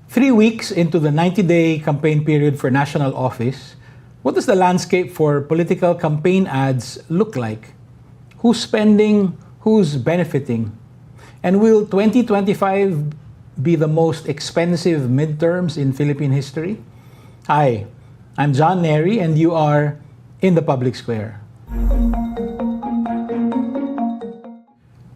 Three weeks into the 90-day campaign period for national office, what does the landscape for political campaign ads look like? Who's spending? Who's benefiting? And will 2025 be the most expensive midterms in Philippine history? Hi, I'm John Nery, and you are in the Public Square.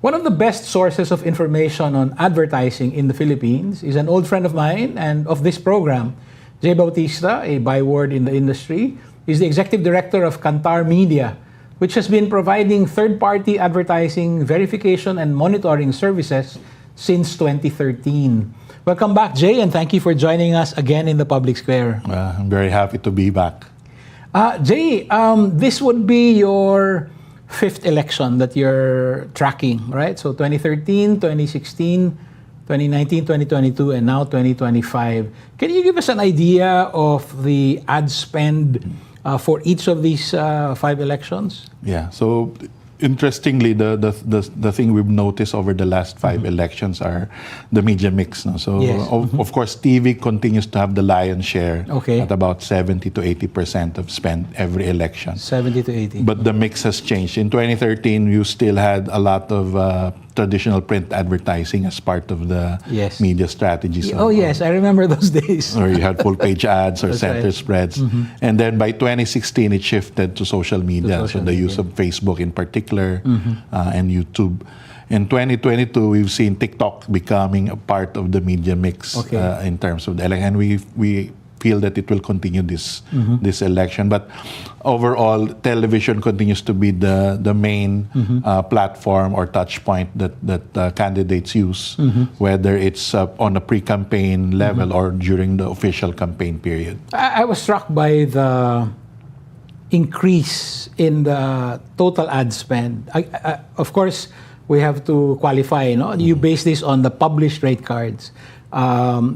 One of the best sources of information on advertising in the Philippines is an old friend of mine and of this program. Jay Bautista, a byword in the industry, is the executive director of Kantar Media, which has been providing third-party advertising verification and monitoring services since 2013. Welcome back, Jay, and thank you for joining us again in the Public Square. I'm very happy to be back. Jay, this would be your fifth election that you're tracking, right? So 2013, 2016, 2019, 2022, and now 2025. Can you give us an idea of the ad spend for each of these five elections? Yeah, so interestingly, the thing we've noticed over the last five elections are the media mix. No? So, Yes. of course, TV continues to have the lion's share Okay. at about 70 to 80% of spend every election. 70 to 80. But the mix has changed. In 2013, you still had a lot of traditional print advertising as part of the Yes. media strategy. So, Oh, yes, I remember those days. or you had full page ads or That's center right. spreads. And then by 2016, it shifted to social media. social so the use media. of Facebook in particular and YouTube. In 2022, we've seen TikTok becoming a part of the media mix Okay. in terms of the election. And we feel that it will continue this election. But overall, television continues to be the main platform or touch point that candidates use, whether it's on a pre-campaign level or during the official campaign period. I was struck by the increase in the total ad spend. Of course, we have to qualify. No? You base this on the published rate cards.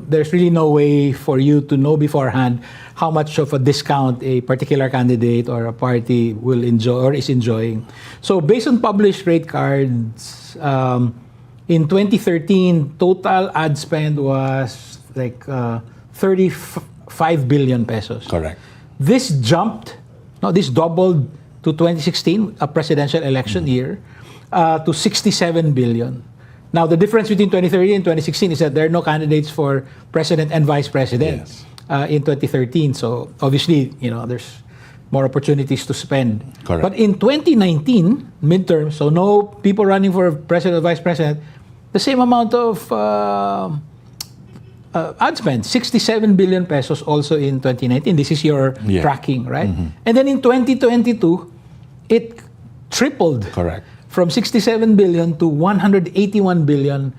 There's really no way for you to know beforehand how much of a discount a particular candidate or a party will enjoy or is enjoying. So based on published rate cards, in 2013, total ad spend was like 35 billion pesos. Correct. This doubled to 2016, a presidential election year, to 67 billion. Now, the difference between 2013 and 2016 is that there are no candidates for president and vice president Yes. in 2013. So, obviously, there's more opportunities to spend. Correct. But in 2019, midterms, so no people running for president or vice president, the same amount of ad spend, 67 billion pesos also in 2019. This is your Yeah. tracking, right? And then in 2022, it tripled. Correct. From 67 billion to 181 billion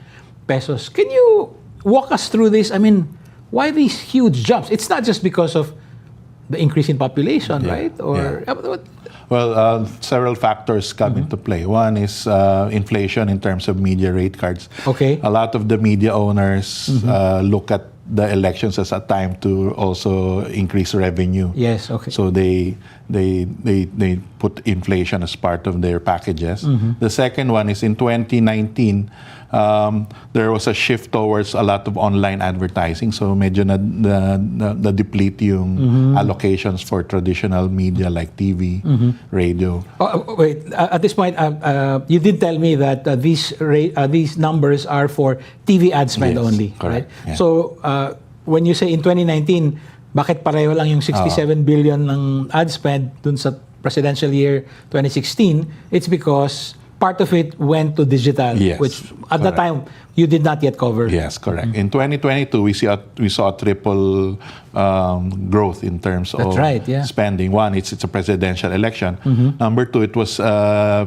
pesos. Can you walk us through this? I mean, why these huge jumps? It's not just because of the increase in population, Yeah. right? Or Well, several factors come into play. One is inflation in terms of media rate cards. Okay. A lot of the media owners look at the elections as a time to also increase revenue. Yes, okay. So they put inflation as part of their packages. The second one is in 2019, there was a shift towards a lot of online advertising. So medyo na deplete yung allocations for traditional media like TV, radio. Wait, at this point, you did tell me that these numbers are for TV ad spend Yes, only, correct. right? Yeah. So, when you say in 2019, bakit pareho lang yung 67 billion ng ad spend dun sa presidential year 2016? It's because part of it went to digital, Yes, which at that time you did not yet cover. Yes, correct. In 2022, we saw a triple growth in terms of right, yeah. spending. One, it's a presidential election. Number two, it was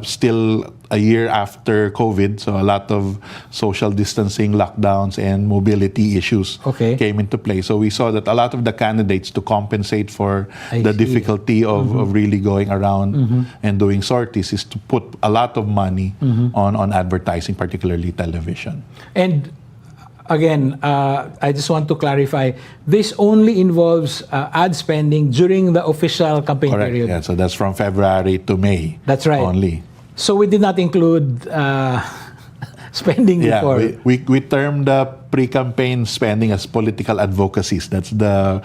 still a year after COVID, so a lot of social distancing, lockdowns, and mobility issues came into play. So we saw that a lot of the candidates, to compensate for the difficulty of really going around and doing sorties, is to put a lot of money on advertising, particularly television. And again, I just want to clarify, this only involves ad spending during the official campaign Correct. period. Yeah, so that's from February to May. That's right. Only. So we did not include spending before. We termed the pre-campaign spending as political advocacies. That's the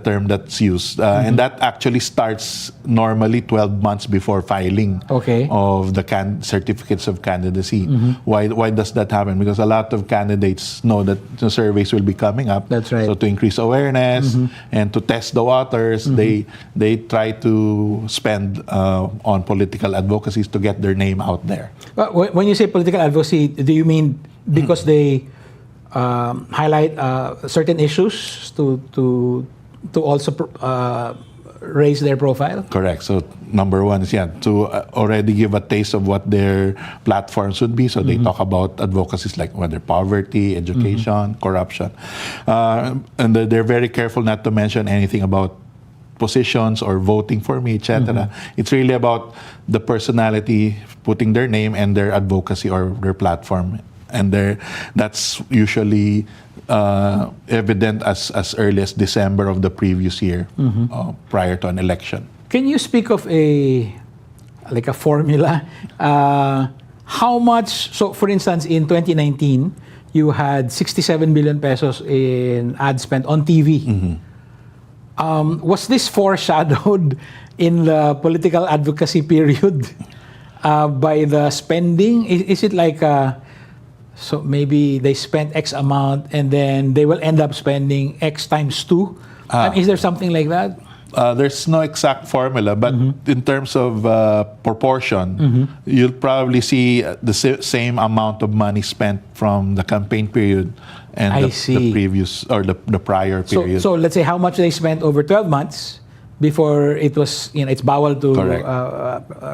term that's used. And that actually starts normally 12 months before filing of the certificates of candidacy. Why does that happen? Because a lot of candidates know that the surveys will be coming up. That's right. So to increase awareness and to test the waters, they try to spend on political advocacies to get their name out there. When you say political advocacy, do you mean because they highlight certain issues to also raise their profile? Correct. So number one is to already give a taste of what their platforms would be. So they talk about advocacies like whether poverty, education, corruption, and they're very careful not to mention anything about positions or voting for me, etc. It's really about the personality, putting their name and their advocacy or their platform. And that's usually evident as early as December of the previous year, prior to an election. Can you speak of a formula? How much? So, for instance, in 2019, you had 67 billion pesos in ad spend on TV. Was this foreshadowed in the political advocacy period by the spending? Is it like so maybe they spent X amount and then they will end up spending X times 2? Is there something like that? There's no exact formula, but in terms of proportion, you'll probably see the same amount of money spent from the campaign period and the previous or the prior period. So let's say how much they spent over 12 months before it was, it's bawal to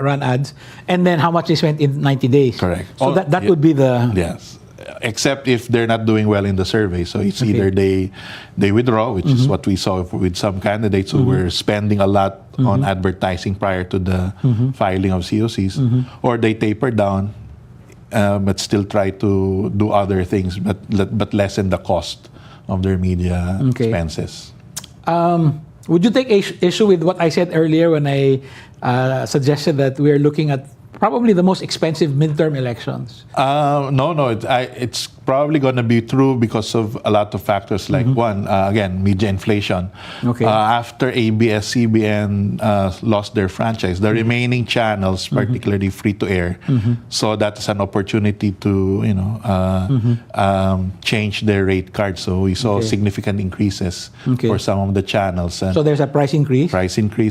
run ads, and then how much they spent in 90 days. Correct. So that would be the... Yes. Except if they're not doing well in the survey. So it's either they withdraw, which is what we saw with some candidates who were spending a lot on advertising prior to the filing of COCs, or they taper down, but still try to do other things, but lessen the cost of their media expenses. Would you take issue with what I said earlier when I suggested that we're looking at probably the most expensive midterm elections? No. It's probably going to be true because of a lot of factors. Like one, again, media inflation. After ABS-CBN lost their franchise, the remaining channels, particularly free-to-air, saw that as an opportunity to, change their rate card. So we saw significant increases for some of the channels. And so there's a price increase?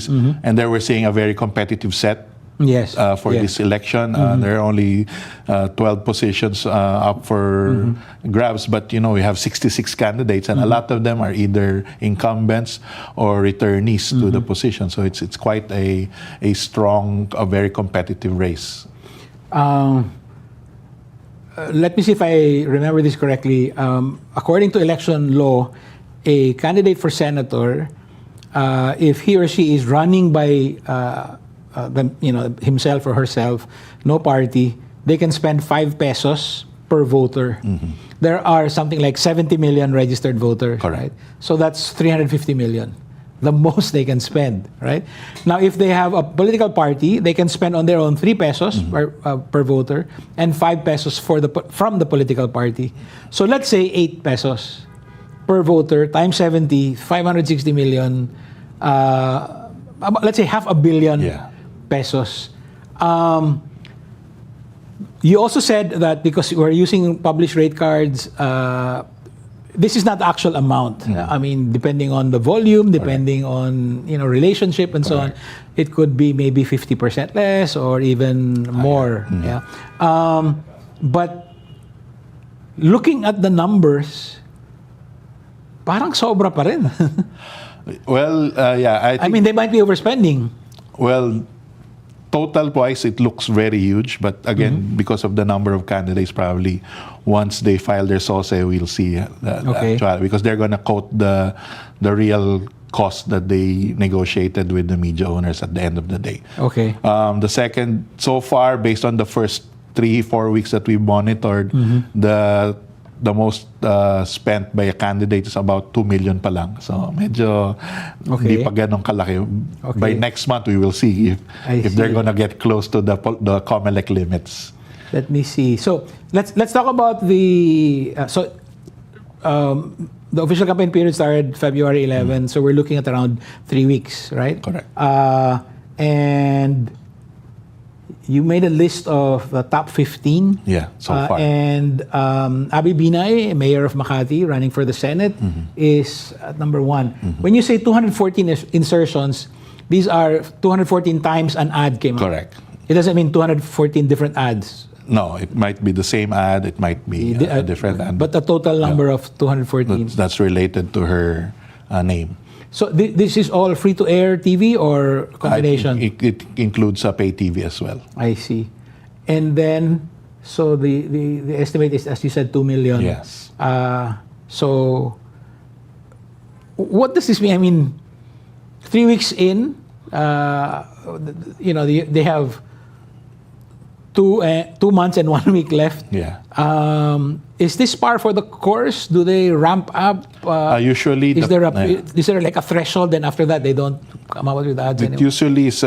And there we're seeing a very competitive set. For this election. There are only 12 positions up for grabs, but we have 66 candidates, and a lot of them are either incumbents or returnees to the position. So it's quite a strong, a very competitive race. Let me see if I remember this correctly. According to election law, a candidate for senator, if he or she is running by himself or herself, no party, they can spend 5 pesos per voter. There are something like 70 million registered voters. Right? So that's 350 million, the most they can spend. Right? Now, if they have a political party, they can spend on their own 3 pesos per voter and 5 pesos from the political party. So let's say 8 pesos per voter times 70, 560 million, let's say half a billion pesos. You also said that because we're using published rate cards, this is not the actual amount. I mean, depending on the volume, depending on relationship and so on, it could be maybe 50% less or even more. But looking at the numbers, parang sobra pa rin. Well, I mean, they might be overspending. Well, total-wise, it looks very huge. But again, because of the number of candidates, probably once they file their SOSE, we'll see the actual, because they're going to quote the real cost that they negotiated with the media owners at the end of the day. The second, so far, based on the first 3-4 weeks that we monitored, the the most spent by a candidate is about 2 million pa lang. So medyo hindi pa ganong kalaki. By next month, we will see if they're gonna get close to the COMELEC limits. Let me see. So let's talk about the the official campaign period started February 11, so we're looking at around 3 weeks, right? Correct. And you made a list of the top 15. Yeah, so far. And Abby Binay, mayor of Makati, running for the Senate, is at number 1. When you say 214 insertions, these are 214 times an ad came out. Correct. It doesn't mean 214 different ads. No, it might be the same ad, it might be a different ad. But the total number of 214. That's related to her name. So this is all free-to-air TV or combination? It includes pay TV as well. I see. And then, so the estimate is, as you said, 2 million. Yes. So what does this mean? I mean, 3 weeks in, they have 2 months and 1 week left. Yeah. Is this par for the course? Do they ramp up? Usually, is there like a threshold? Then after that, they don't come out with ads anymore? Usually, it's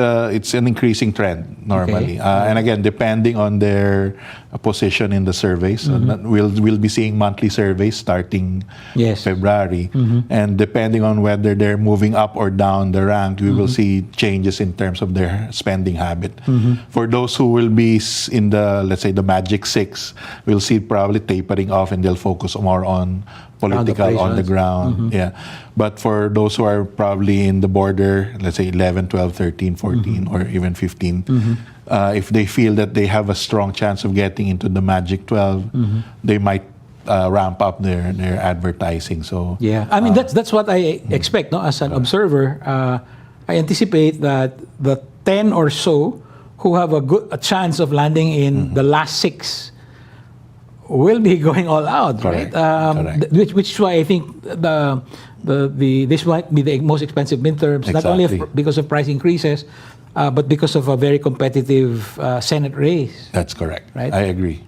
an increasing trend normally, and again, depending on their position in the surveys. We'll be seeing monthly surveys starting February, and depending on whether they're moving up or down the rank, we will see changes in terms of their spending habit. For those who will be in the, let's say, the magic 6, we'll see probably tapering off, and they'll focus more on political on the ground. Yeah. But for those who are probably in the border, let's say 11, 12, 13, 14, or even 15, if they feel that they have a strong chance of getting into the magic 12, they might ramp up their advertising. So yeah, I mean that's what I expect. No, as an observer, I anticipate that the 10 or so who have a chance of landing in the last 6 will be going all out, correct. Right? Which is why I think this might be the most expensive midterms, not only because of price increases, but because of a very competitive Senate race. That's correct. Right? I agree.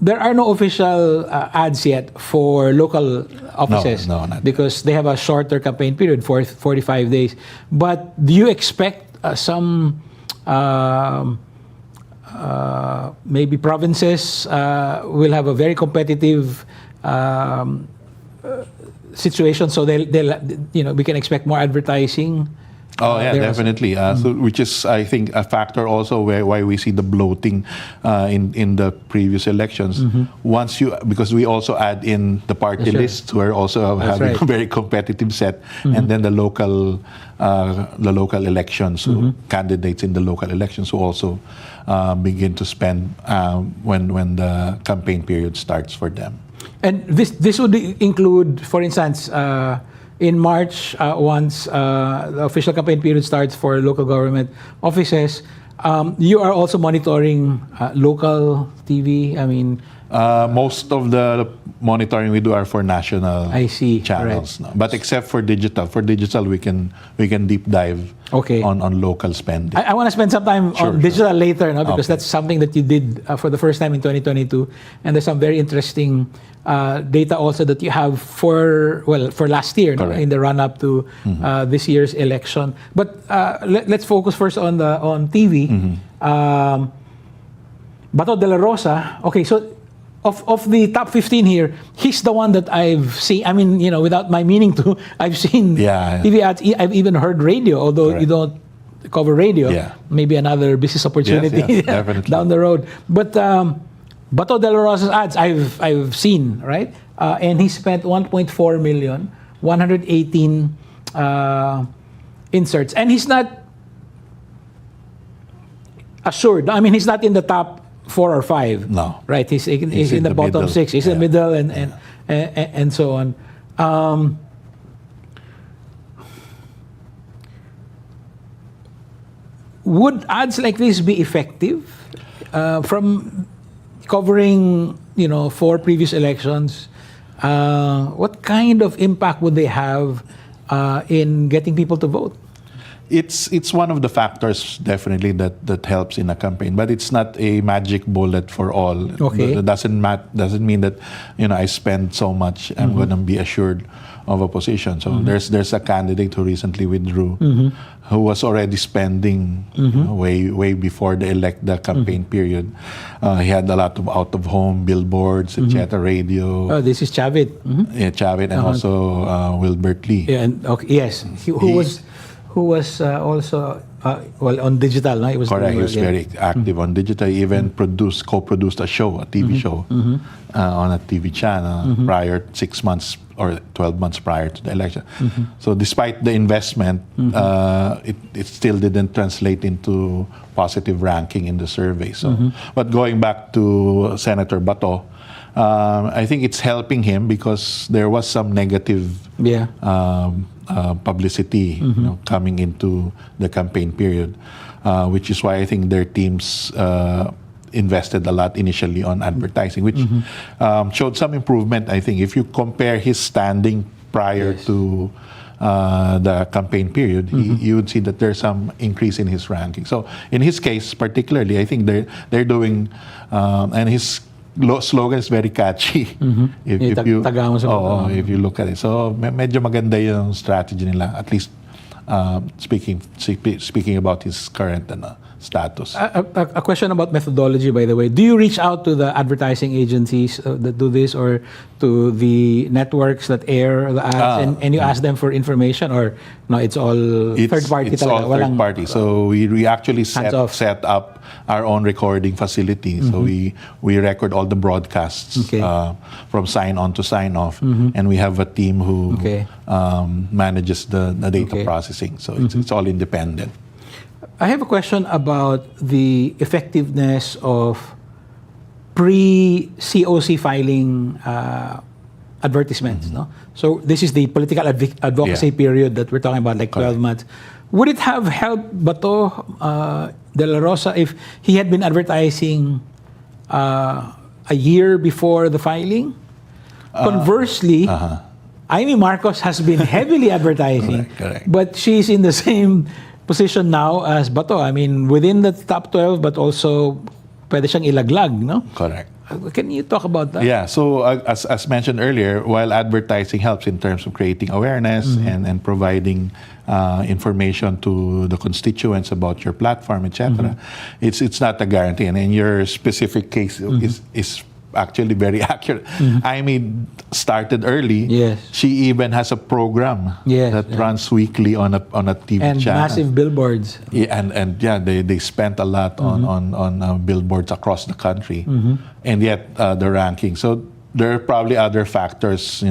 There are no official ads yet for local offices because they have a shorter campaign period, for 45 days. But do you expect some maybe provinces will have a very competitive situation, so they'll we can expect more advertising? Oh yeah, definitely. So, which is, I think, a factor also why we see the bloating in the previous elections. Because we also add in the party lists, who are also having a very competitive set, and then the local elections, candidates in the local elections who also begin to spend when the campaign period starts for them. And this would include, for instance, in March, once the official campaign period starts for local government offices, you are also monitoring local TV. I mean, most of the monitoring we do are for national channels. Right. No? But except for digital, we can deep dive on local spending. I want to spend some time on digital later, because that's something that you did for the first time in 2022, and there's some very interesting data also that you have for last year, in the run-up to this year's election. But let's focus first on TV. Bato de la Rosa. Okay, so of the top 15 here, he's the one that I've seen. I mean, without my meaning to, I've seen TV ads. I've even heard radio, although you don't cover radio. Maybe another business opportunity down the road. But Bato de la Rosa's ads I've seen, right? And he spent 1.4 million, 118 inserts, and he's not assured. I mean, he's not in the top 4 or 5. No. Right? He's in the bottom middle. 6. He's in the middle and so on. Would ads like this be effective from covering, 4 previous elections? What kind of impact would they have in getting people to vote? It's one of the factors definitely that helps in a campaign, but it's not a magic bullet for all. Okay. It doesn't mean that I spend so much, I'm going to be assured of a position. So there's a candidate who recently withdrew, who was already spending way before the campaign period. He had a lot of out of home billboards, etc., radio. Oh, this is Chavit. Yeah, Chavit, and also Wilbert Lee. Yeah, and yes, who was also on digital. No? He was correct. He was very active on digital. He even co-produced a show, a TV show, on a TV channel prior 6 months or 12 months prior to the election. So despite the investment, it still didn't translate into positive ranking in the survey. So, but going back to Senator Bato, I think it's helping him because there was some negative publicity coming into the campaign period, which is why I think their teams invested a lot initially on advertising, which showed some improvement. I think if you compare his standing prior to the campain period, you would see that there's some increase in his ranking. So in his case particularly, I think they're doing, and his slogan is very catchy. If you look at it. So medyo maganda yung strategy nila, at least speaking about his current status. A question about methodology, by the way. Do you reach out to the advertising agencies that do this, or to the networks that air the ads, and you ask them for information, or no, it's all third party? It's all third party. So we actually set up our own recording facility. So we record all the broadcasts from sign on to sign off, and we have a team who manages the data processing. So it's all independent. I have a question about the effectiveness of pre-COC filing advertisements. No? So this is the political advocacy period that we're talking about, like 12 months. Would it have helped Bato de la Rosa if he had been advertising a year before the filing? Conversely, Amy Marcos has been heavily advertising, but she's in the same position now as Bato. I mean, within the top 12, but also pwede siyang ilaglag, no? Correct. Can you talk about that? Yeah, so as mentioned earlier, while advertising helps in terms of creating awareness and providing information to the constituents about your platform, etc., it's not a guarantee. And in your specific case, is actually very accurate. I mean, started early. Yes. She even has a program that runs weekly on a TV and channel. And massive billboards. Yeah, and they spent a lot on billboards across the country, and yet the ranking. So there are probably other factors.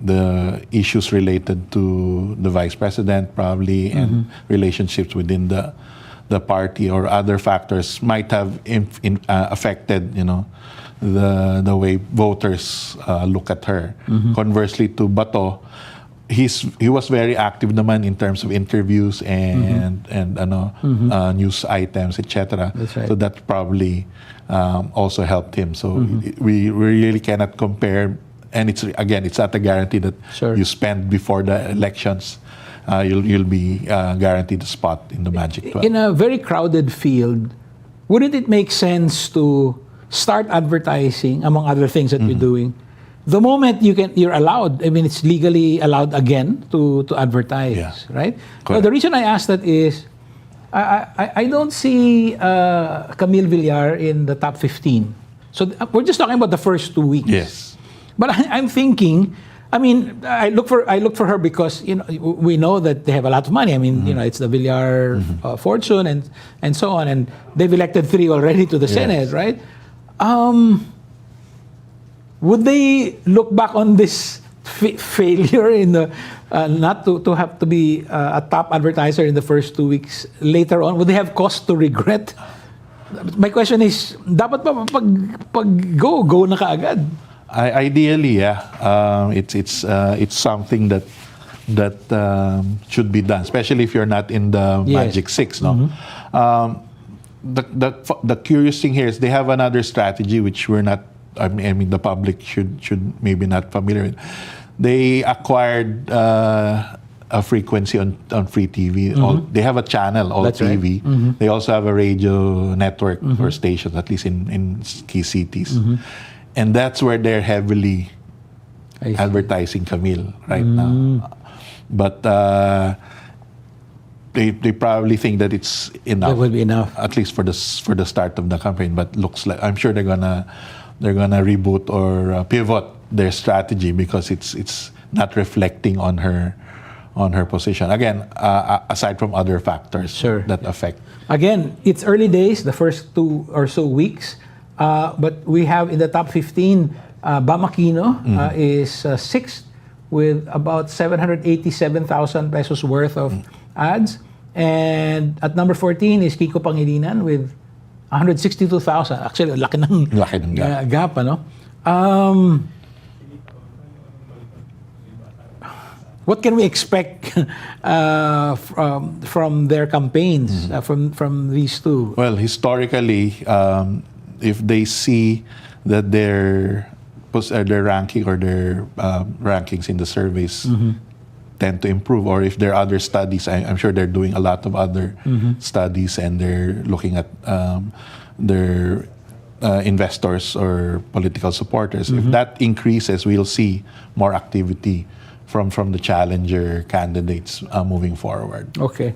The issues related to the vice president probably, and relationships within the party, or other factors might have affected the way voters look at her. Conversely to Bato, he was very active naman in terms of interviews and news items, etc. Right. So that probably also helped him. So we really cannot compare, and it's not a guarantee that you spend before the elections. You'll be guaranteed a spot in the Magic 12. In a very crowded field, wouldn't it make sense to start advertising, among other things that you're doing, the moment you're allowed? I mean, it's legally allowed again to advertise, right? So the reason I ask that is, I don't see Camille Villar in the top 15. So we're just talking about the first 2 weeks. Yes. But I'm thinking, I mean, I look for her because we know that they have a lot of money. I mean, it's the Villar fortune and so on, and they've elected 3 already to the Senate, right? Would they look back on this failure in the not to have to be a top advertiser in the first 2 weeks later on? Would they have cause to regret? My question is, dapat ba pag go na kaagad? Ideally, it's something that should be done, especially if you're not in the Magic 6. No, the curious thing here is they have another strategy which we're not. I mean, the public should maybe not familiar with. They acquired a frequency on free TV. They have a channel, All That's right. TV. They also have a radio network or stations, at least in key cities. And that's where they're heavily advertising Camille right now. But they probably think that it's enough. That will be enough, at least for the start of the campaign. But looks like, I'm sure they're gonna reboot or pivot their strategy because it's not reflecting on her position. Again, aside from other factors that affect. Again, it's early days, the first 2 or so weeks, but we have in the top 15, Bamakino is 6th with about 787,000 pesos worth of ads. And at number 14 is Kiko Pangilinan with 162,000. Actually, laki ng gap, ano? What can we expect from their campaigns, from these two? Well, historically, if they see that their ranking or their rankings in the surveys tend to improve, or if there are other studies, I'm sure they're doing a lot of other studies and they're looking at their investors or political supporters. If that increases, we'll see more activity from the challenger candidates moving forward. Okay.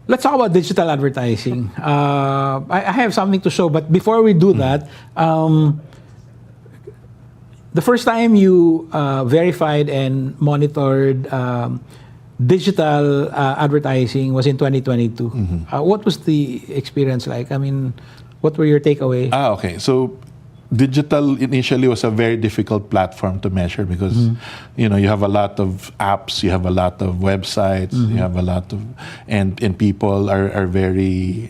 Let's talk about digital advertising. I have something to show, but before we do that, the first time you verified and monitored digital advertising was in 2022. What was the experience like? I mean, what were your takeaways? Okay. So digital initially was a very difficult platform to measure because you have a lot of apps, you have a lot of websites, you have a lot of and people are very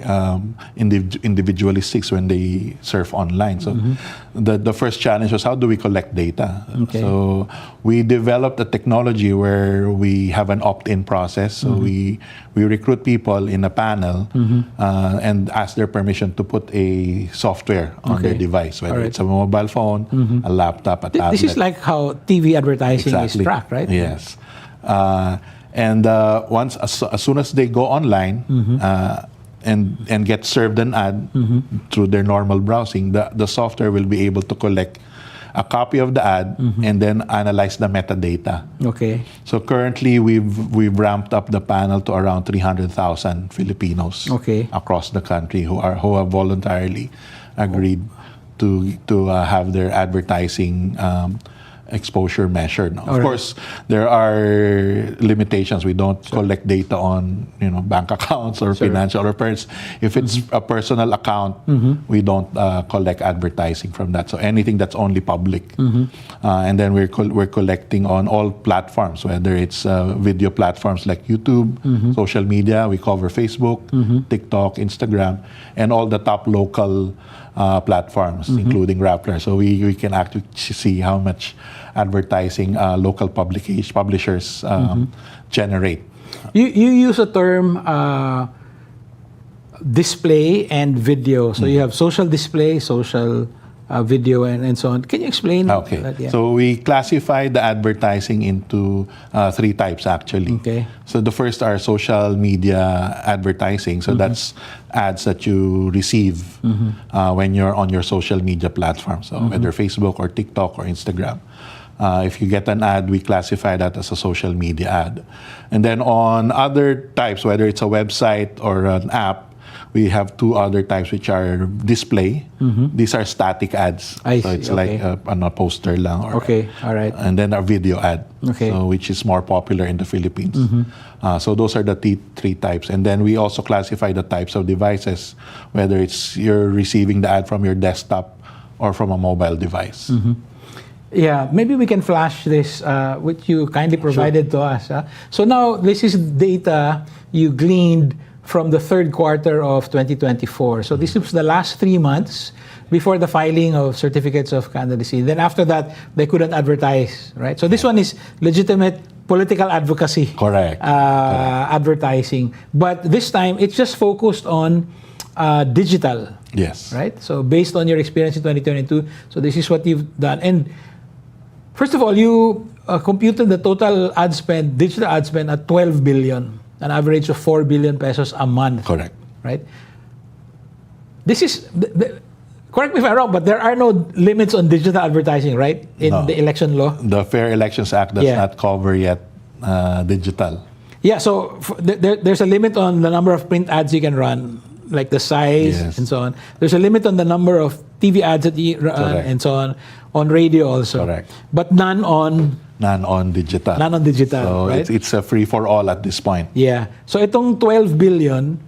individualistic when they surf online. So the first challenge was, how do we collect data? Okay. So we developed a technology where we have an opt-in process. So we recruit people in a panel and ask their permission to put a software on their device, whether it's a mobile phone, a laptop, a tablet. This is like how TV advertising is tracked, right? Yes. And once, as soon as they go online and get served an ad through their normal browsing, the software will be able to collect a copy of the ad and then analyze the metadata. Okay. So currently, we've ramped up the panel to around 300,000 Filipinos across the country who have voluntarily agreed to have their advertising exposure measured. Now, of course, there are limitations. We don't collect data on bank accounts or financial reports. If it's a personal account, we don't collect advertising from that. So anything that's only public, and then we're collecting on all platforms, whether it's video platforms like YouTube, social media. We cover Facebook, TikTok, Instagram, and all the top local platforms, including Rappler. So we can actually see how much advertising local publishers generate. You use a term display and video. So you have social display, social video, and so on. Can you explain that? Yeah. So we classify the advertising into 3 types actually. Okay. So the first are social media advertising. So that's ads that you receive when you're on your social media platform. So whether Facebook or TikTok or Instagram. If you get an ad, we classify that as a social media ad. And then on other types, whether it's a website or an app, we have 2 other types, which are display. These are static ads. So it's like a poster lang. Or, all right. And then a video ad, so which is more popular in the Philippines. So those are the 3 types. And then we also classify the types of devices, whether it's you're receiving the ad from your desktop or from a mobile device. Yeah, maybe we can flash this, which you kindly provided to us. So now this is data you gleaned from the third quarter of 2024. So this was the last 3 months before the filing of certificates of candidacy. Then after that, they couldn't advertise, right? So this one is legitimate political advocacy. Correct. Advertising. But this time, it's just focused on digital. Yes. Right? So based on your experience in 2022, so this is what you've done. And first of all, you computed the total ad spend, digital ad spend at 12 billion, an average of 4 billion pesos a month. Correct. Right? This is, correct me if I'm wrong, but there are no limits on digital advertising, right? In the election law? The Fair Elections Act does not cover yet digital. Yeah, so there's a limit on the number of print ads you can run, like the size and so on. There's a limit on the number of TV ads that you run and so on radio also. Correct. But none on digital. None on digital, so right? it's a free-for-all at this point. Yeah. So itong 12 billion,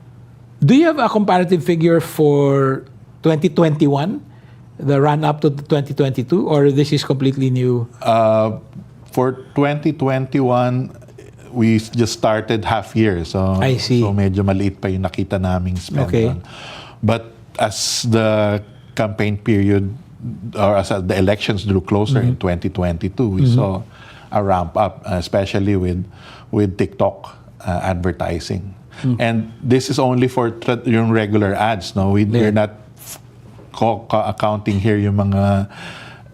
do you have a comparative figure for 2021, the run-up to 2022, or this is completely new? For 2021, we just started half year. So, I see. So medyo maliit pa yung nakita naming spend. Okay. But as the campaign period, or as the elections drew closer in 2022, we saw a ramp up, especially with TikTok advertising. And this is only for yung regular ads. No, we're not accounting here yung mga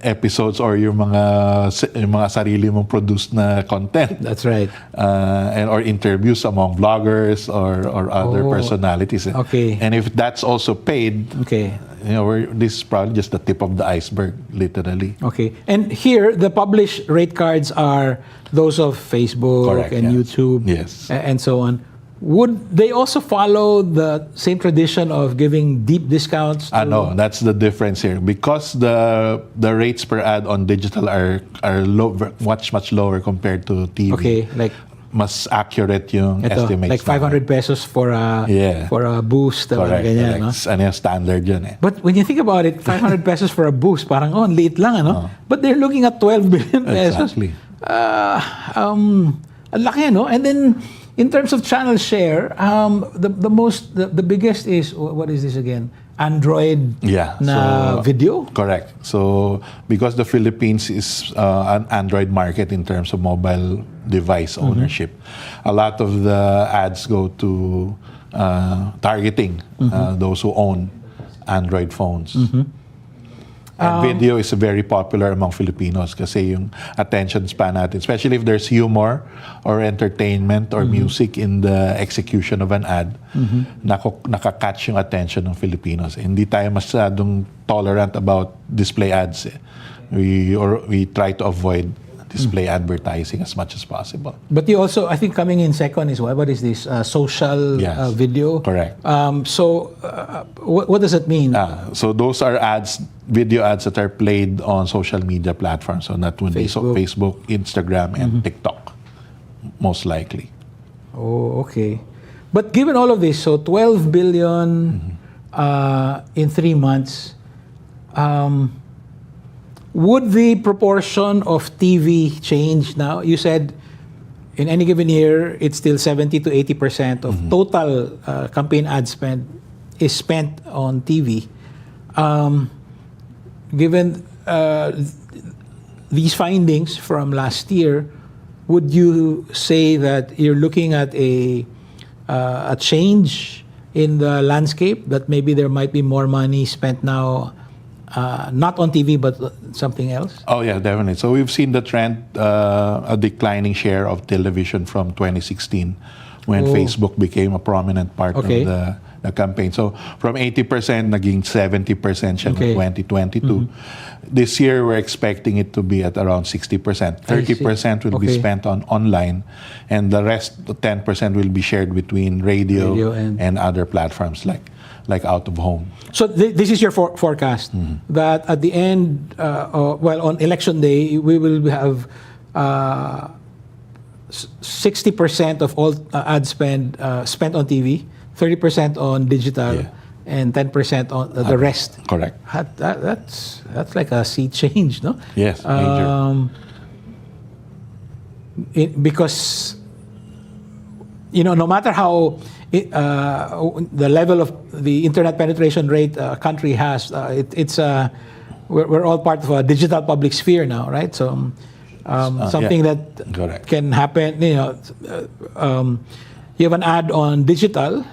episodes or yung mga sarili mong produced na content. That's right. Or interviews among vloggers or other personalities. Okay. And if that's also paid, this is probably just the tip of the iceberg, literally. Okay. And here, the published rate cards are those of Facebook and YouTube and so on. Would they also follow the same tradition of giving deep discounts? No, that's the difference here. Because the rates per ad on digital are low, much lower compared to TV. Okay, like mas accurate yung estimates. Like 500 pesos for a boost. Correct. Ganyan, no? Ano yung standard yun eh. But when you think about it, 500 pesos for a boost, parang liit lang, ano? But they're looking at 12 billion pesos. Exactly. Ang laki, no? And then, in terms of channel share, the biggest is, what is this again? Android video? Correct. So, because the Philippines is an Android market in terms of mobile device ownership, a lot of the ads go to targeting those who own Android phones. And video is very popular among Filipinos kasi yung attention span natin, especially if there's humor or entertainment or music in the execution of an ad, nakakatch yung attention ng Filipinos. Hindi tayo masyadong tolerant about display ads. We try to avoid display advertising as much as possible. But you also, I think coming in second is what is this? Social video? Correct. What does it mean? So those are video ads that are played on social media platforms. So that would be Facebook, Instagram, and TikTok, most likely. Oh, okay. But given all of this, so 12 billion in 3 months, would the proportion of TV change now? You said in any given year, it's still 70 to 80% of total campaign ad spend is spent on TV. Given these findings from last year, would you say that you're looking at a change in the landscape, that maybe there might be more money spent now not on TV, but something else? Oh, yeah, definitely. So we've seen the trend, a declining share of television from 2016 when Facebook became a prominent part of the campaign. So from 80%, naging 70% siya in 2022. This year, we're expecting it to be at around 60%. 30% will be spent on online, and the rest, the 10%, will be shared between radio and other platforms like out of home. So this is your forecast that at the end, on election day, we will have 60% of all ad spend spent on TV, 30% on digital, and 10% on the rest. Correct. That's like a sea change, no? Yes, major. Because no matter how the level of the internet penetration rate a country has, we're all part of a digital public sphere now, right? So something that can happen, you have an ad on digital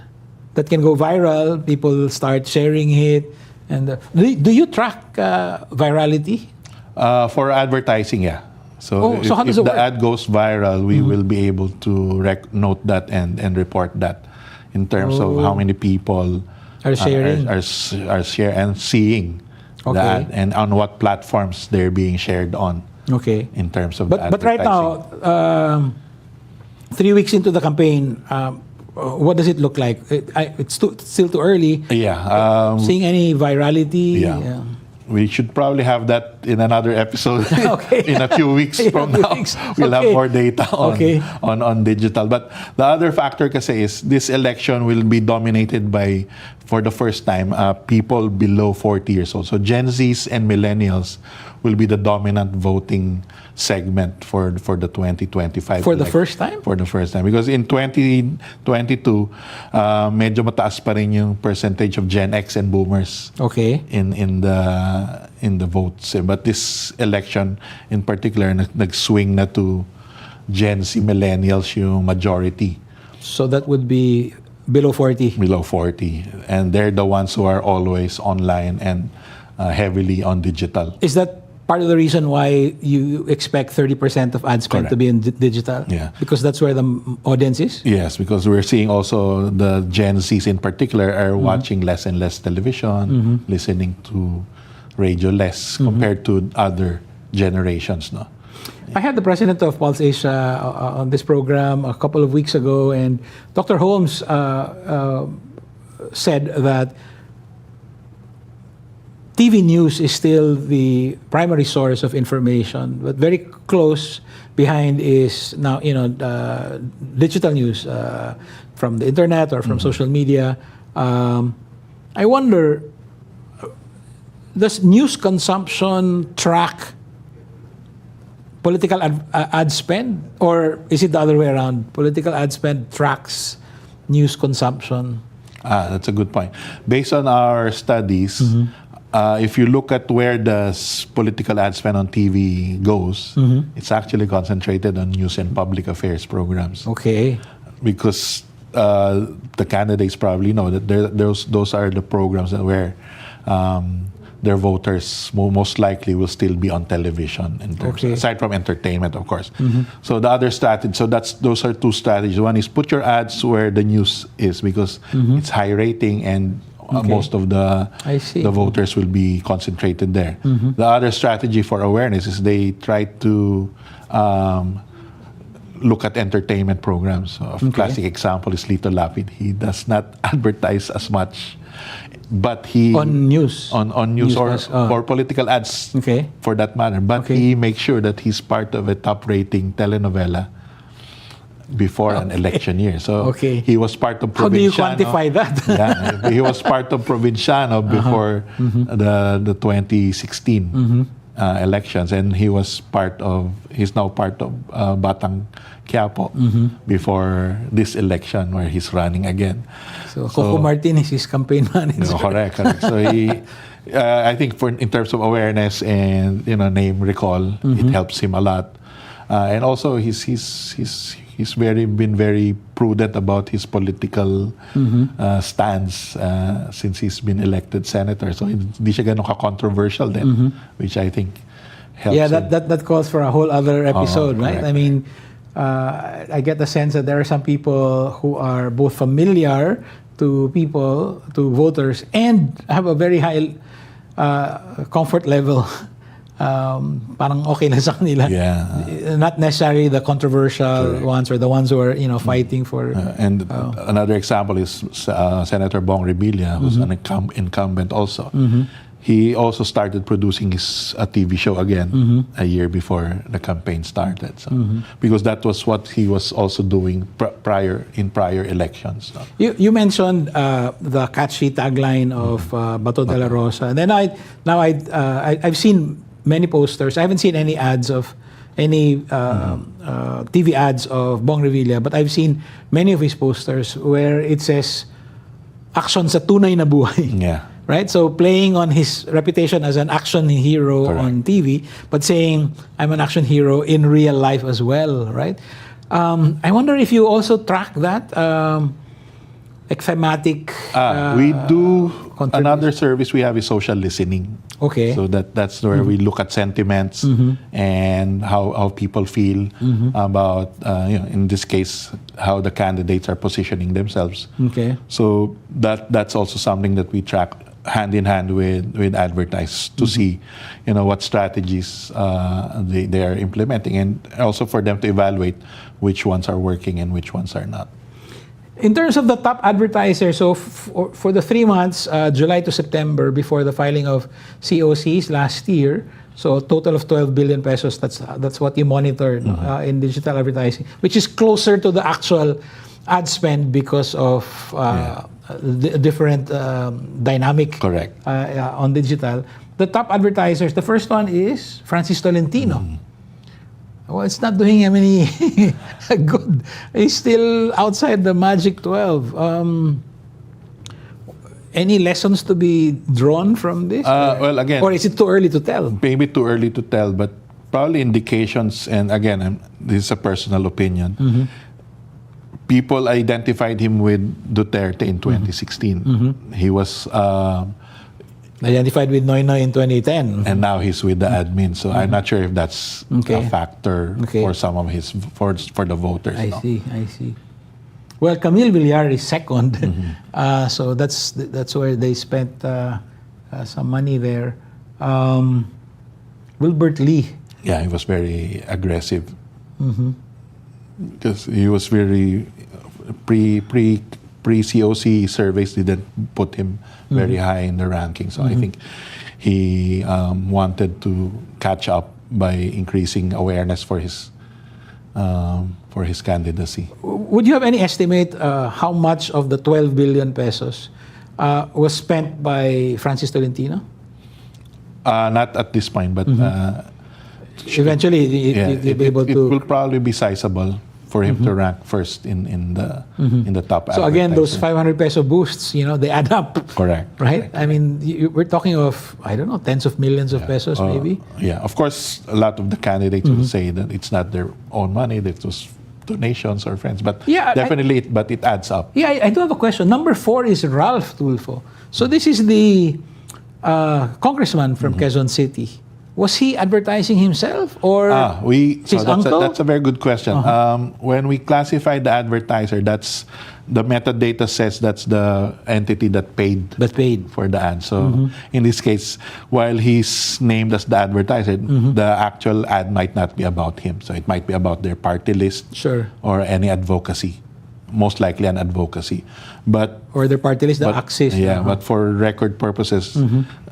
that can go viral, people start sharing it. And do you track virality? For advertising, yeah. So so how does if it the work? ad goes viral, we will be able to note that and report that in terms of how many people Are sharing. are share and seeing the ad and on what platforms they're being shared on. Okay. In terms of But right now, 3 weeks into the campaign, what does it look like? It's still too early. Yeah. Seeing any virality? Yeah. We should probably have that in another episode in a few weeks from now. We'll have more data on digital. But the other factor kasi is this election will be dominated by, for the first time, people below 40 years old. So Gen Zs and millennials will be the dominant voting segment for the 2025 For the first time? For the first time. Because in 2022, medyo mataas pa rin yung percentage of Gen X and Boomers in the votes. But this election, in particular, nag-swing na to Gen Z millennials yung majority. So that would be below 40? Below 40. And they're the ones who are always online and heavily on digital. Is that part of the reason why you expect 30% of ad spend to be in digital? Yeah. Because that's where the audience is? Yes, because we're seeing also the Gen Zs in particular are watching less and less television, listening to radio less compared to other generations. No? I had the president of Pulse Asia on this program a couple of weeks ago, and Dr. Holmes said that TV news is still the primary source of information, but very close behind is now digital news from the internet or from social media. I wonder, does news consumption track political ad spend, or is it the other way around? Political ad spend tracks news consumption. That's a good point. Based on our studies, if you look at where the political ad spend on TV goes, it's actually concentrated on news and public affairs programs. Okay. Because the candidates probably know that those are the programs where their voters most likely will still be on television, in terms, aside from entertainment, of course. So the other strategy, those are two strategies. One is put your ads where the news is, because it's high rating and most of the voters will be concentrated there. The other strategy for awareness is they try to look at entertainment programs. So a classic example is Lito Lapid. He does not advertise as much, but he on news or political ads for that matter. But he makes sure that he's part of a top-rating telenovela before an election year. So he was part of Provinciano. How do you quantify that? Yeah, he was part of Provinciano before the 2016 elections, and he's now part of Batang Quiapo before this election where he's running again. So Coco Martin is his campaign manager. Correct. So he, I think in terms of awareness and name recall, it helps him a lot. And also he's been very prudent about his political stance since he's been elected senator. So hindi siya ganun ka-controversial then, which I think helps. Yeah, that calls for a whole other episode, right? Correct. I mean, I get the sense that there are some people who are both familiar to voters, and have a very high comfort level. Parang okay na sa kanila. Yeah. Not necessarily the controversial ones or the ones who are fighting for. And another example is Senator Bong Revilla, who's an incumbent also. He also started producing his TV show again a year before the campaign started. So, because that was what he was also doing prior elections. So. You mentioned the catchy tagline of Bato de la Rosa, and then I've seen many posters. I haven't seen any ads of any TV ads of Bong Revilla, but I've seen many of his posters where it says "Action sa tunay na buhay." Yeah. Right? So playing on his reputation as an action hero on TV, but saying I'm an action hero in real life as well, right? I wonder if you also track that thematic we do Another service we have is social listening. Okay. So that's where we look at sentiments and how people feel about, in this case, how the candidates are positioning themselves. Okay. So that's also something that we track hand in hand with advertisers to see, what strategies they are implementing, and also for them to evaluate which ones are working and which ones are not. In terms of the top advertisers, so for the 3 months, July to September, before the filing of COCs last year, so a total of 12 billion pesos, that's what you monitored in digital advertising, which is closer to the actual ad spend because of the different dynamic. Correct. On digital. The top advertisers, the first one is Francis Tolentino. Well, it's not doing him any good. He's still outside the magic 12. Any lessons to be drawn from this? Well, again, or is it too early to tell? Maybe too early to tell, but probably indications, and again, this is a personal opinion. People identified him with Duterte in 2016. He was identified with Noy Noy in 2010. And now he's with the admin. So I'm not sure if that's a factor for some of his for the voters. I see. Well, Camille Villar is second, so that's where they spent some money there. Wilbert Lee. Yeah, he was very aggressive because he was very pre COC surveys didn't put him very high in the ranking. So I think he wanted to catch up by increasing awareness for his candidacy. Would you have any estimate how much of the 12 billion pesos was spent by Francis Tolentino? Not at this point, but eventually you'll be able to. It will probably be sizable for him to rank first in the top. So again, those 500 peso boosts, they add up. Correct. Right? Correct. I mean, we're talking of, I don't know, tens of millions of pesos maybe. Yeah, of course, a lot of the candidates will say that it's not their own money, that it was donations or friends, but definitely, it adds up. Yeah, I do have a question. Number 4 is Ralph Tulfo. So this is the congressman from Quezon City. Was he advertising himself or his uncle? That's a very good question. When we classify the advertiser, that's the metadata says that's the entity that paid for the ad. So in this case, while he's named as the advertiser, the actual ad might not be about him. So it might be about their party list or any advocacy. Most likely an advocacy. Or their party list, the Axis. Yeah, but for record purposes,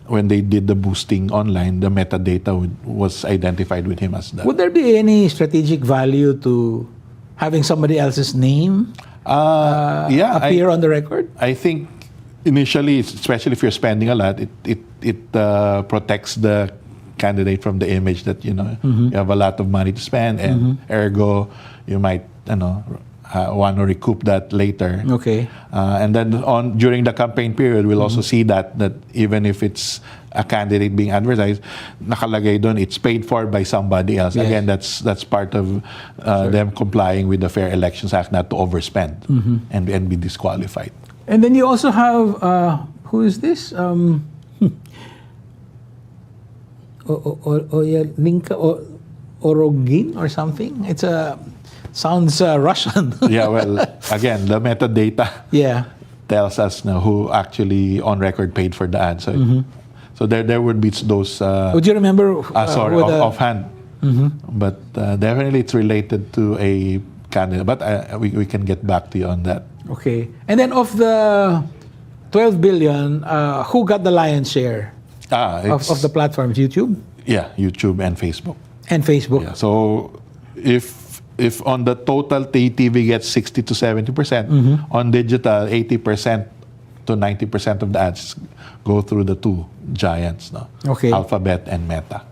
when they did the boosting online, the metadata was identified with him as that. Would there be any strategic value to having somebody else's name appear on the record? I think initially, especially if you're spending a lot, it protects the candidate from the image that you have a lot of money to spend, and ergo you might want to recoup that later. Okay. And then during the campaign period, we'll also see that even if it's a candidate being advertised, nakalagay doon, it's paid for by somebody else. Yes. Again, that's part of them complying with the Fair Elections Act not to overspend and be disqualified. And then you also have, who is this? Linka Orogin or something? It's sounds Russian. Yeah, well, again, the metadata tells us now who actually on record paid for the ad. So there would be those. Would you remember? Sorry, offhand. But definitely it's related to a candidate. But we can get back to you on that. Okay. And then of the 12 billion, who got the lion's share of the platforms? YouTube? Yeah, YouTube and Facebook. And Facebook. Yeah, so if on the total, TV gets 60 to 70%, on digital, 80% to 90% of the ads go through the two giants, Okay. Alphabet and Meta.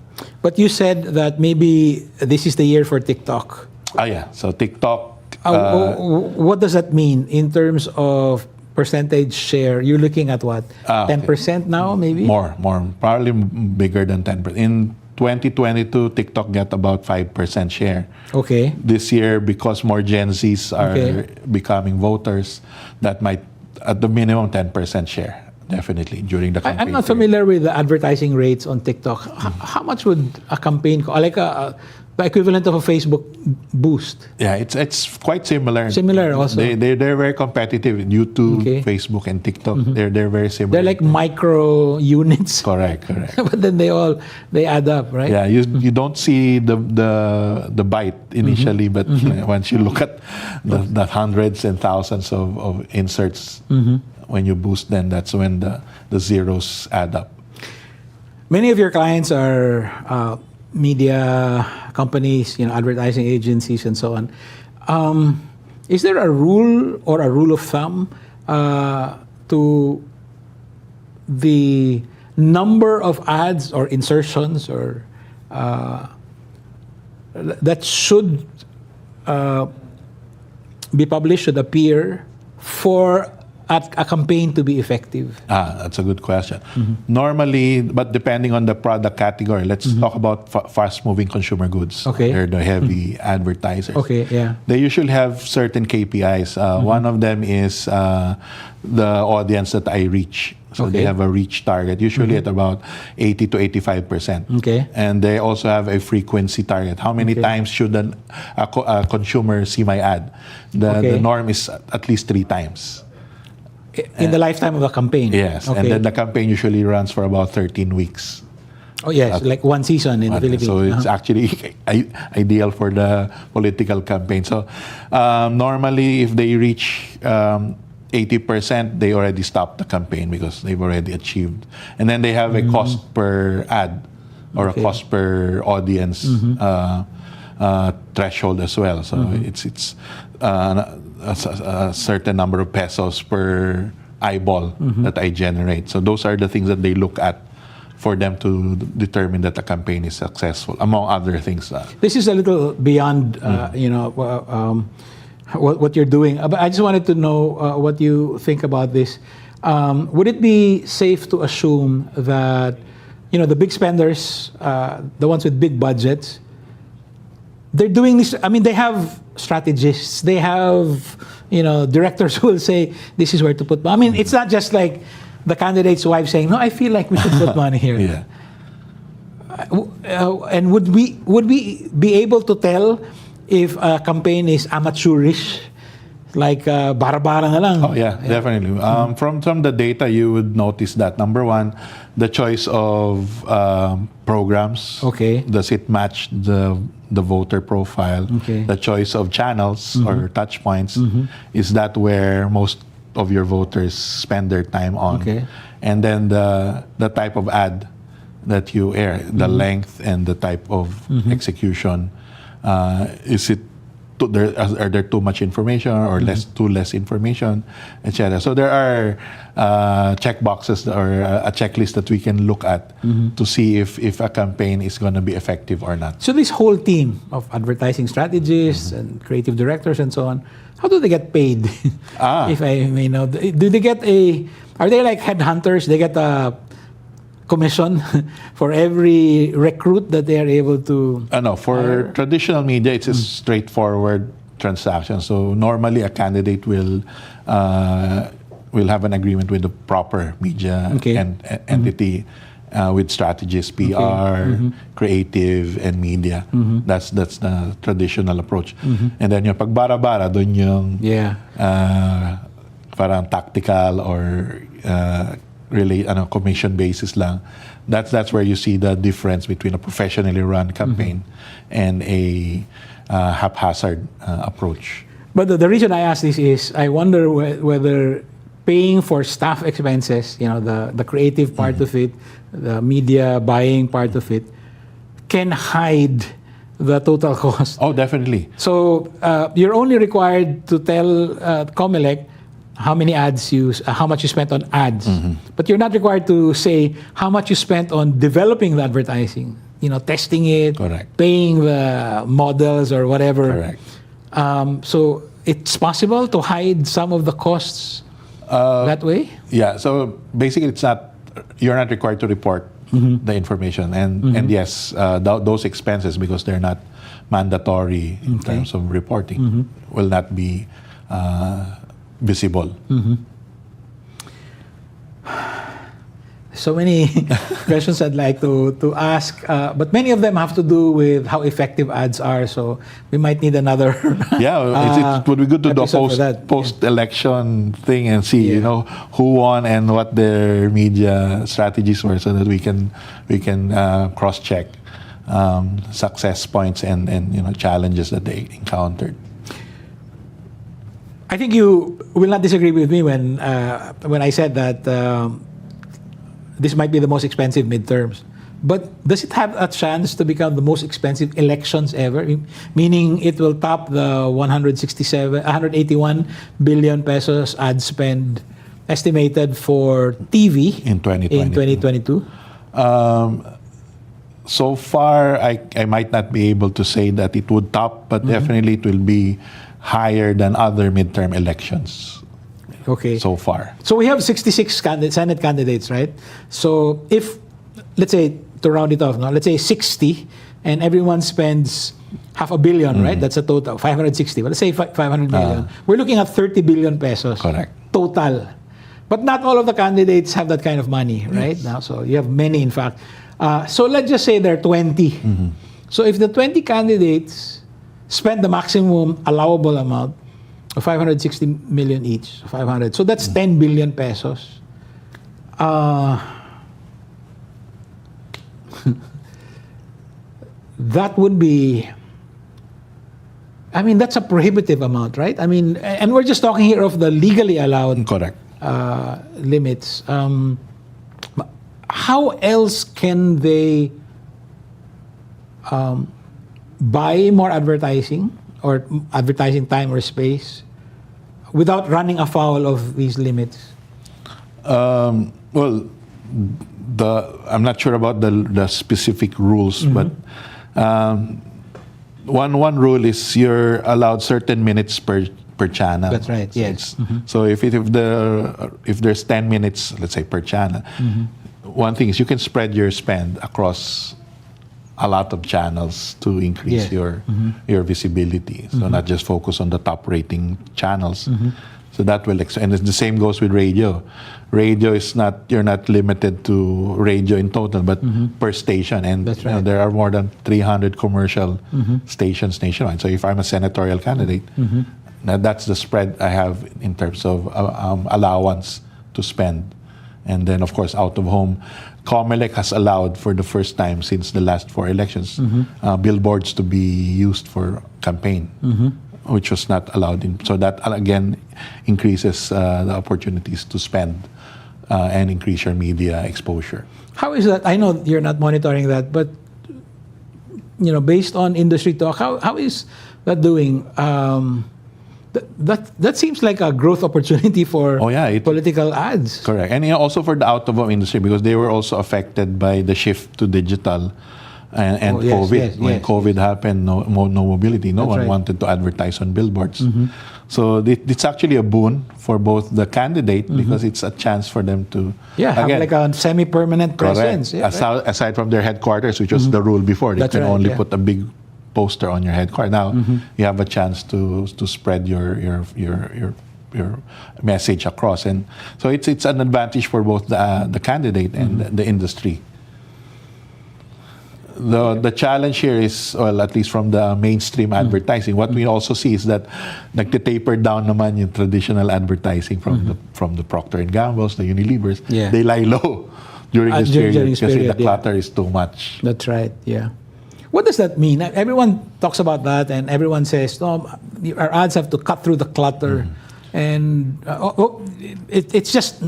But you said that maybe this is the year for TikTok. Yeah. So TikTok. What does that mean in terms of percentage share? You're looking at what? 10% now, maybe? More. Probably bigger than 10%. In 2022, TikTok got about 5% share. Okay. This year, because more Gen Zs are becoming voters, that might, at the minimum, 10% share. definitely during the campaign. I'm not familiar with the advertising rates on TikTok. How much would a campaign cost? Like the equivalent of a Facebook boost? Yeah, it's quite similar. Similar also. They're very competitive. YouTube, Facebook, and TikTok. They're very similar. They're like micro units. Correct. But then they add up, right? Yeah, you don't see the bite initially, but once you look at the hundreds and thousands of inserts, when you boost, then that's when the zeros add up. Many of your clients are media companies, advertising agencies, and so on. Is there a rule or a rule of thumb to the number of ads or insertions or that should be published, should appear for a campaign to be effective? That's a good question. Normally, but depending on the product category, let's talk about fast-moving consumer goods. Okay. They're the heavy advertisers. Okay, yeah. They usually have certain KPIs. One of them is the audience that I reach. So they have a reach target, usually at about 80 to 85%. Okay. And they also have a frequency target. How many times should a consumer see my ad? The norm is at least 3 times. In the lifetime of a campaign? Yes. Okay. And then the campaign usually runs for about 13 weeks. Oh, yes. Like one season in the Philippines. So it's actually ideal for the political campaign. So normally, if they reach 80%, they already stopped the campaign because they've already achieved. And then they have a cost per ad or a cost per audience threshold as well. So it's a certain number of pesos per eyeball that I generate. So those are the things that they look at for them to determine that the campaign is successful, among other things. This is a little beyond, what you're doing. But I just wanted to know what you think about this. Would it be safe to assume that, the big spenders, the ones with big budgets, they're doing this? I mean, they have strategists. They have, directors who will say, this is where to put. I mean, it's not just like the candidate's wife saying, no, I feel like we should put money here. Yeah. And would we be able to tell if a campaign is amateurish, like bara-bara na lang? Oh yeah, definitely. From the data, you would notice that number one, the choice of programs. Okay. Does it match the voter profile? Okay. The choice of channels or touch points. Is that where most of your voters spend their time on? Okay. And then the type of ad that you air, the length and the type of execution. Is it are there too much information or too less information, etc. So there are check boxes or a checklist that we can look at to see if a campaign is going to be effective or not. So this whole team of advertising strategists and creative directors and so on, how do they get paid? If I may know, do they get are they like headhunters? They get a commission for every recruit that they are able to No, for hire? traditional media, it's a straightforward transaction. So normally a candidate will have an agreement with the proper media entity with strategists, PR, creative, and media. That's the traditional approach. And then yung pagbara-bara, dun yung parang tactical or really commission basis lang. That's where you see the difference between a professionally run campaign and a haphazard approach. But the reason I ask this is I wonder whether paying for staff expenses, the creative part of it, the media buying part of it, can hide the total cost. Oh, definitely. So you're only required to tell COMELEC how many ads how much you spent on ads. But you're not required to say how much you spent on developing the advertising, testing it, Correct. paying the models or whatever. Correct. So it's possible to hide some of the costs that way? Yeah, so basically you're not required to report the information. And yes, those expenses, because they're not mandatory in terms of reporting, will not be visible. so many questions I'd like to ask, but many of them have to do with how effective ads are. So we might need another. Yeah, it would be good to do a post post-election thing and see, who won and what their media strategies were, so that we can cross-check success points and challenges that they encountered. I think you will not disagree with me when I said that this might be the most expensive midterms. But does it have a chance to become the most expensive elections ever? Meaning it will top the 181 billion pesos ad spend estimated for TV in 2022? So far, I might not be able to say that it would top, but definitely it will be higher than other midterm elections. Okay. So far. So we have 66 Senate candidates, right? So if, let's say, to round it off, let's say 60, and everyone spends $500 million, right? That's a total, 560. But let's say 500 million. We're looking at 30 billion pesos. Correct. Total. But not all of the candidates have that kind of money, right? Now, so you have many, in fact. So let's just say there are 20. So if the 20 candidates spend the maximum allowable amount of 560 million each, 500. So that's 10 billion pesos. That would be, that's a prohibitive amount, right? And we're just talking here of the legally allowed Correct. Limits. How else can they buy more advertising or advertising time or space without running afoul of these limits? Well, I'm not sure about the specific rules, but one rule is you're allowed certain minutes per channel. That's right. Yes. So if there's 10 minutes, let's say, per channel, one thing is you can spread your spend across a lot of channels to increase your visibility. So not just focus on the top rating channels. So that will, and the same goes with radio. Radio is not, you're not limited to radio in total, but per station. And That's right. There are more than 300 commercial stations nationwide. So if I'm a senatorial candidate, that's the spread I have in terms of allowance to spend. And then, of course, out of home, COMELEC has allowed for the first time since the last 4 elections billboards to be used for campaign, which was not allowed. So that, again, increases the opportunities to spend and increase your media exposure. How is that? I know you're not monitoring that, but based on industry talk, how is that doing? That seems like a growth opportunity for political ads. Correct. And also for the out-of-home industry, because they were also affected by the shift to digital and COVID. When COVID happened, no mobility. No one wanted to advertise on billboards. So it's actually a boon for both the candidate because it's a chance for them to have like a semi-permanent presence. Yeah, aside from their headquarters, which was the rule before. They can only put a big poster on your headquarters. Now you have a chance to spread your message across, and so it's an advantage for both the candidate and the industry. The challenge here is, well, at least from the mainstream advertising, what we also see is that nagtitaper down naman yung traditional advertising from the Procter & Gamble's, the Unilevers. They lie low during this period because the clutter is too much. That's right. Yeah. What does that mean? Everyone talks about that, and everyone says, "No, our ads have to cut through the clutter," and it's just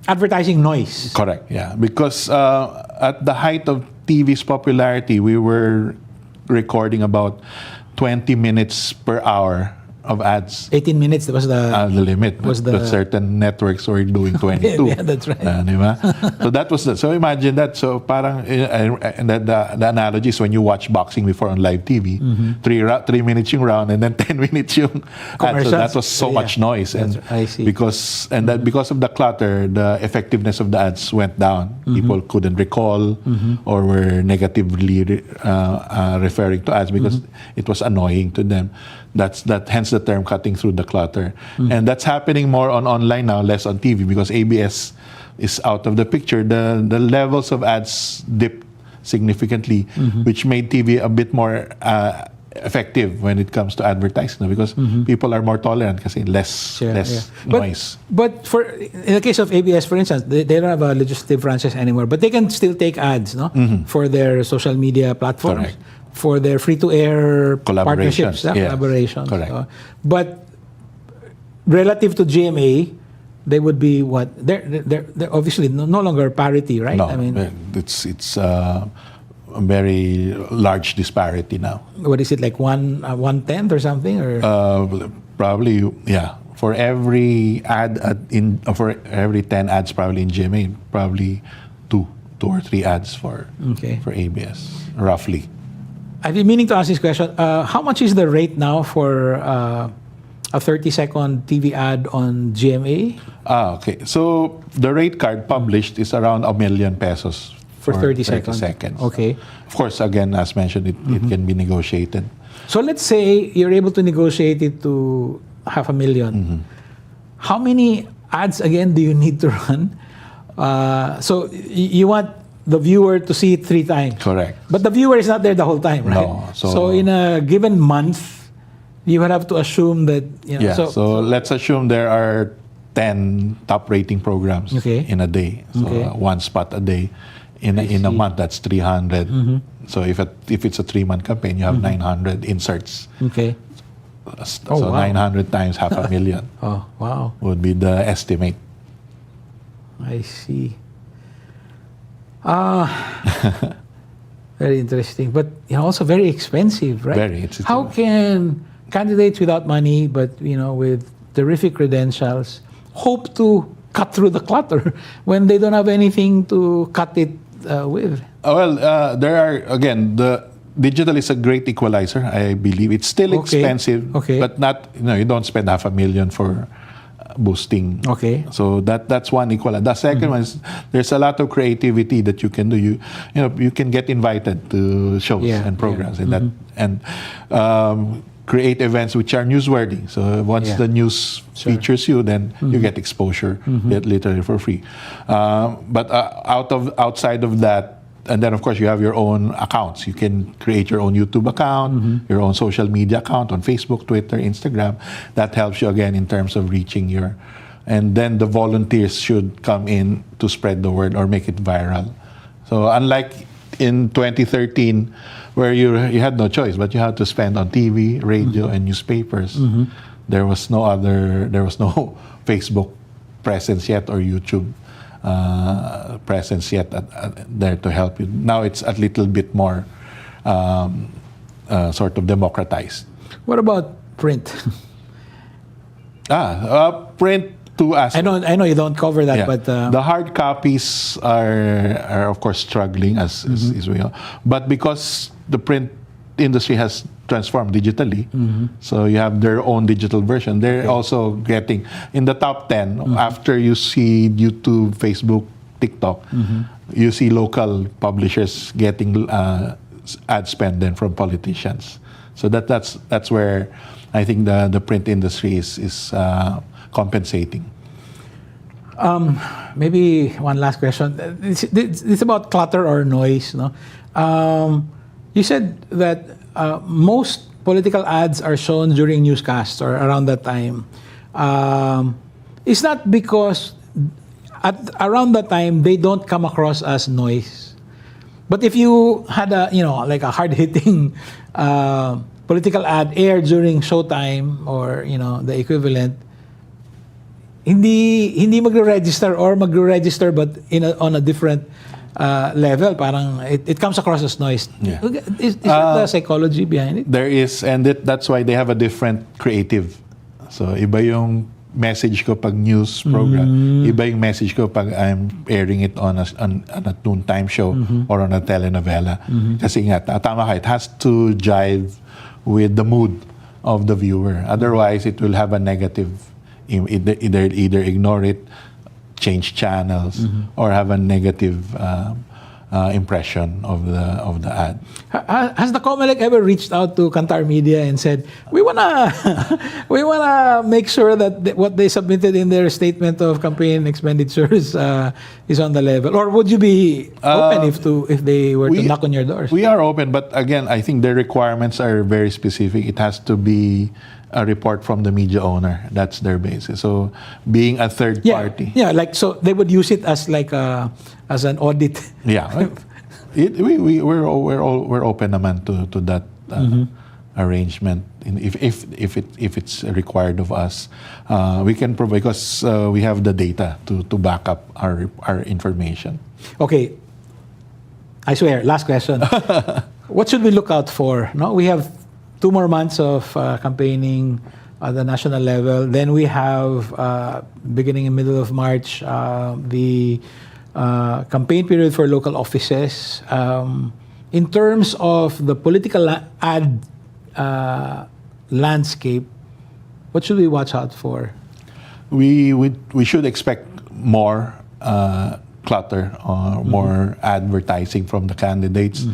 advertising noise. Correct. Yeah, because at the height of TV's popularity, we were recording about 20 minutes per hour of ads. 18 minutes was the limit. But certain networks were doing 22. Yeah, that's right. So that was so imagine that. So parang and the analogy is when you watch boxing before on live TV, 3 minutes yung round and then 10 minutes yung ad. So that was so much noise, and I see. because of the clutter, the effectiveness of the ads went down. People couldn't recall or were negatively referring to ads because it was annoying to them. Hence the term cutting through the clutter. And that's happening more on online now, less on TV, because ABS is out of the picture, the levels of ads dipped significantly, which made TV a bit more effective when it comes to advertising, because people are more tolerant kasi less noise. But for in the case of ABS, for instance, they don't have a legislative franchise anymore, but they can still take ads, no, for their social media platforms, Correct. for their free-to-air partnerships, collaborations. Correct. But relative to GMA, they would be what? They're obviously no longer parity, right? No, I mean, it's a very large disparity now. What is it, like 1/10 or something, or probably, yeah. For every for every 10 ads probably in GMA, probably two or three ads for ABS, roughly. I've been meaning to ask this question. How much is the rate now for a 30-second TV ad on GMA? Okay. So the rate card published is around ₱1 million for 30 seconds. Okay. Of course, again, as mentioned, it can be negotiated. So let's say you're able to negotiate it to $500,000. How many ads again do you need to run? So you want the viewer to see it 3 times. Correct. But the viewer is not there the whole time, right? No. So in a given month, you would have to assume that, you know. Yeah. So let's assume there are 10 top rating programs in a day. So one spot a day. In a month, that's 300. So if it's a 3-month campaign, you have 900 inserts. Okay. So 900 times $500,000. Oh, wow. Would be the estimate. I see. Very interesting, but also very expensive, right? Very. How can candidates without money, but with terrific credentials, hope to cut through the clutter when they don't have anything to cut it with? There are, again, the digital is a great equalizer, I believe. It's still expensive, but not, you don't spend $500,000 for boosting. Okay. So that's one equalizer. The second one is there's a lot of creativity that you can do. You can get invited to shows and programs and create events which are newsworthy. So once the news features you, then you get exposure literally for free. But outside of that, and then of course you have your own accounts. You can create your own YouTube account, your own social media account on Facebook, Twitter, Instagram. That helps you again in terms of reaching and then the volunteers should come in to spread the word or make it viral. So unlike in 2013, where you had no choice, but you had to spend on TV, radio, and newspapers. There was no Facebook presence yet or YouTube presence yet there to help you. Now it's a little bit more sort of democratized. What about print? Print to us. I know you don't cover that, but the hard copies are of course struggling as we know. But because the print industry has transformed digitally, so you have their own digital version. They're also getting in the top 10 after you see YouTube, Facebook, TikTok. You see local publishers getting ad spend then from politicians. So that's where I think the print industry is compensating. Maybe one last question. It's about clutter or noise. No? You said that most political ads are shown during newscasts or around that time. It's not because around that time they don't come across as noise. But if you had like a hard-hitting political ad aired during showtime or the equivalent, hindi magre-register or magre-register but on a different level. Parang it comes across as noise. Yeah. Is that the psychology behind it? There is, and that's why they have a different creative. So iba yung message ko pag news program, iba yung message ko pag I'm airing it on a noontime show or on a telenovela. Kasi nga, tama ka, it has to jive with the mood of the viewer. Otherwise, it will have a negative, either ignore it, change channels, or have a negative impression of the ad. Has the Comelec ever reached out to Kantar Media and said, we wanna make sure that what they submitted in their statement of campaign expenditures is on the level? Or would you be open if they were to knock on your doors? We are open, but again, I think the requirements are very specific. It has to be a report from the media owner. That's their basis. So being a third party. Yeah, like so they would use it as like as an audit. Yeah. We're open naman to that arrangement. If it's required of us, we can provide because we have the data to back up our information. Okay. I swear, last question. What should we look out for? No, we have 2 more months of campaigning at the national level. Then we have, beginning in middle of March, the campaign period for local offices. In terms of the political ad landscape, what should we watch out for? We should expect more clutter or more advertising from the candidates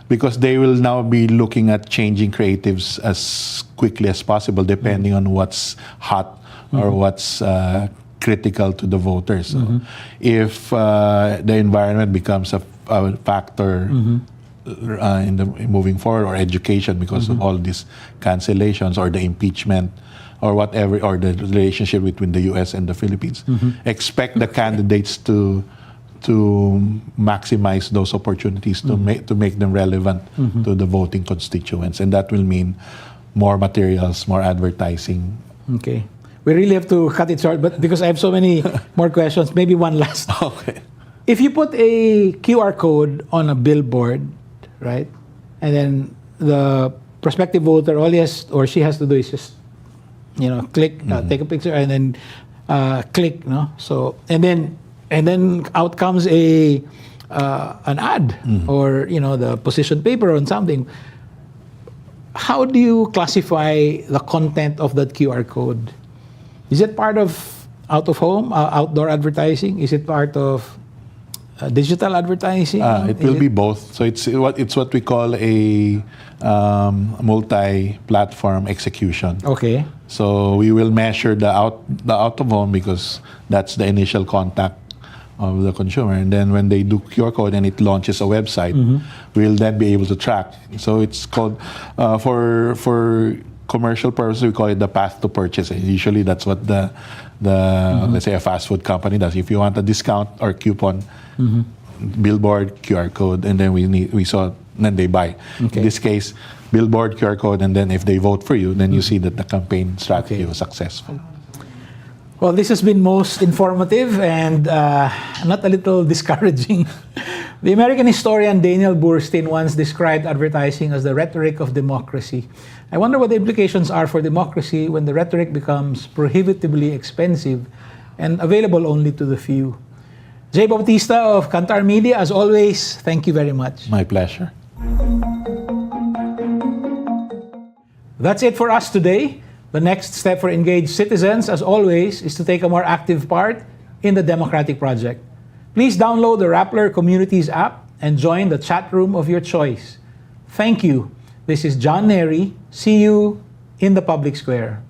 because they will now be looking at changing creatives as quickly as possible depending on what's hot or what's critical to the voters. So if the environment becomes a factor in moving forward, or education because of all these cancellations or the impeachment or whatever, or the relationship between the US and the Philippines, expect the candidates to maximize those opportunities to make them relevant to the voting constituents, and that will mean more materials, more advertising. Okay, we really have to cut it short, but because I have so many more questions, maybe one last. Okay. If you put a QR code on a billboard, right, and then the prospective voter, all he has or she has to do is just, click, take a picture, and then click, So and then out comes an ad or the position paper on something. How do you classify the content of that QR code? Is it part of out-of-home, outdoor advertising? Is it part of digital advertising? It will be both. So it's what we call a multi-platform execution. Okay. So we will measure the out-of-home because that's the initial contact of the consumer, and then when they do QR code and it launches a website, we'll then be able to track. So it's called for commercial purposes, we call it the path to purchase. And usually that's what the let's say a fast food company does. If you want a discount or coupon, billboard, QR code, and then then they buy. Okay. In this case, billboard, QR code, and then if they vote for you, then you see that the campaign strategy was successful. Well, this has been most informative and not a little discouraging. The American historian Daniel Burstein once described advertising as the rhetoric of democracy. I wonder what the implications are for democracy when the rhetoric becomes prohibitively expensive and available only to the few. Jay Bautista of Kantar Media, as always, thank you very much. My pleasure. That's it for us today. The next step for engaged citizens, as always, is to take a more active part in the democratic project. Please download the Rappler Communities app and join the chat room of your choice. Thank you. This is John Nery. See you in the public square.